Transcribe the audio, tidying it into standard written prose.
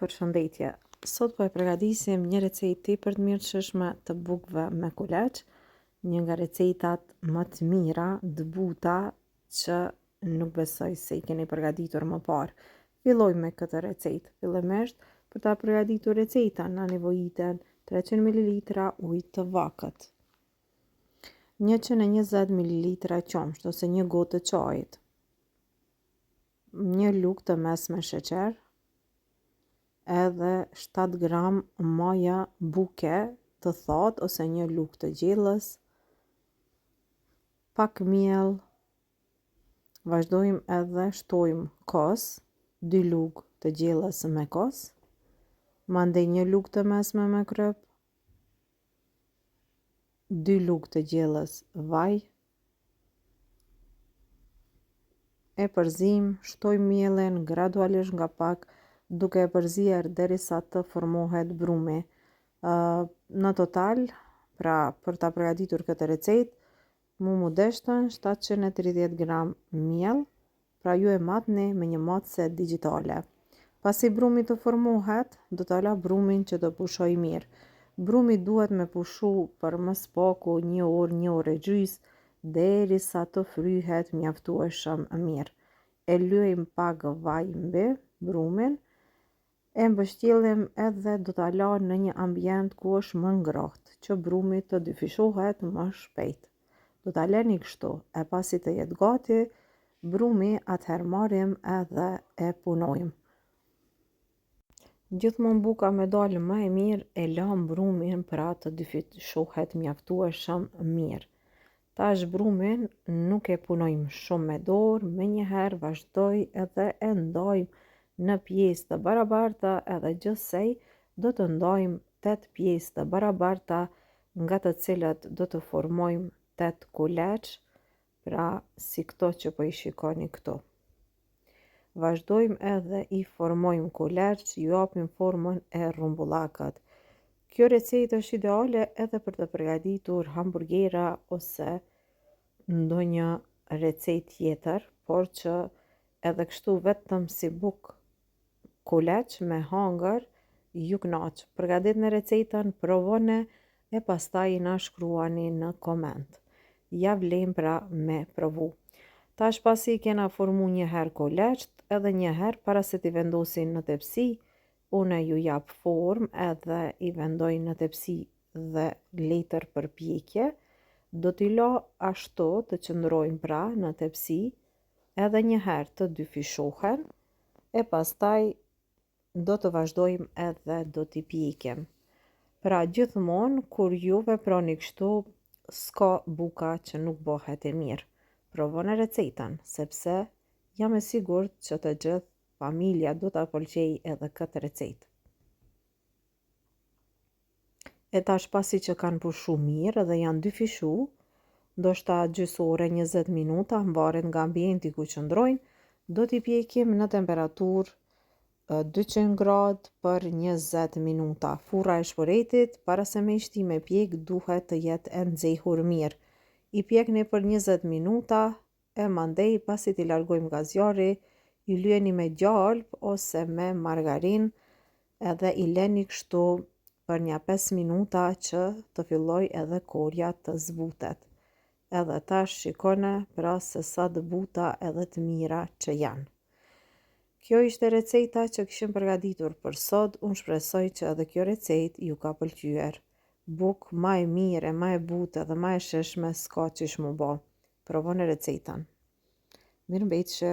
Përshëndetje. Sot po e përgatisim një recetë tepër të mirëshme të bukëve me kuleç, një nga recetat më të mira të buta që nuk besoj se i keni përgatitur më parë. Fillojmë me këtë recetë. Fillimisht, për ta përgatitur recetën na nevojiten 300 ml ujë të vakët, 120 ml qumësht ose një gotë të çajit, një lugë të mesme sheqer, edhe 7 gram maja buke të thatë ose një lugë të gjellës, pak miell, vazhdojmë edhe shtojmë kos, 2 lugë të gjellës me kos, mandej një lugë të mesme me kryp, 2 lugë të gjellës vaj, e përzim, shtojmë mielin gradualisht nga pak, duke e përzier derisa të formohet brumi. Në total, pra për ta përgatitur këtë recetë, mu deshtën 730 gram miell, pra ju e matni me një matëse digjitale. Pasi brumi të formohet, do ta la brumin që të pushoj mirë. Brumi duhet me pushu për më spaku 1 orë, 1 orë e gjys, derisa të fryhet mjaftueshëm mirë. E lyejmë pak vaj mbi brumin, e mbështjellim edhe do ta la në një ambient ku është më ngrohtë, që brumi të dyfishohet më shpejt. Do ta lëni kështu, e pasi të jetë gati brumi, atëherë marrim edhe e punojmë. Gjithmonë buka me dalë më e mirë e lam brumin pra të dyfishohet mjaftueshëm mirë. Tash brumin nuk e punojmë shumë me dorë, menjëherë vazhdoj edhe e ndajmë në pjesë të barabarta, edhe gjithsej do të ndajmë 8 pjesë të barabarta, nga të cilët do të formojmë 8 kuleç, pra si këto që po i shikoni këtu. Vazhdojmë edhe i formojmë kuleç, ju japim formën e rrumbullakët. Kjo recetë është ideale edhe për të përgatitur hamburgera ose ndonjë recetë tjetër, por që edhe kështu vetëm si bukë kuleç me hangër ju kënaq. Përgatitni recetën, provoni e pastaj na shkruani në koment. Ja vlen pra me provu. Tash pasi kena formu një herë kuleçt, edhe një herë para se t'i vendosin në tepsi, une ju jap formë edhe i vendoj në tepsi dhe letër për pjekje, do t'i la ashtu të qëndrojnë pra në tepsi, edhe një herë të dyfishohen, e pastaj do të vazhdojmë edhe do t'i pjekim. Pra gjithmonë kur ju veproni kështu, s'ka buka që nuk bëhet e mirë. Provoni recetën, sepse jam e sigurt që të gjithë familja do t'a pëlqej edhe këtë recetë. E tash pasi që kanë pushu mirë dhe janë dyfishu, ndoshta gjysore 20 minuta, mvaret nga ambienti ku qëndrojnë, do t'i pjekim në temperaturë 200 gradë për 20 minuta. Furra e shporetit, para se me i shti me pjek, duhet të jetë e nxehur mirë. I pjekni për 20 minuta, e mandej pasi t'i largojmë nga zjarri, i lyeni me gjalp ose me margarin, edhe i leni kështu për një 5 minuta që të filloj edhe korja të zbutet. Edhe tash shikone pra se sa të buta edhe të mira që janë. Kjo ishte receta që kishim përgatitur për sot, unë shpresoj që edhe kjo recetë ju ka pëlqyer. Bukë ma e mire, ma e butë edhe ma e sheshme s'ka qish mu bo. Provoni recetën. Mirëmbëjtje.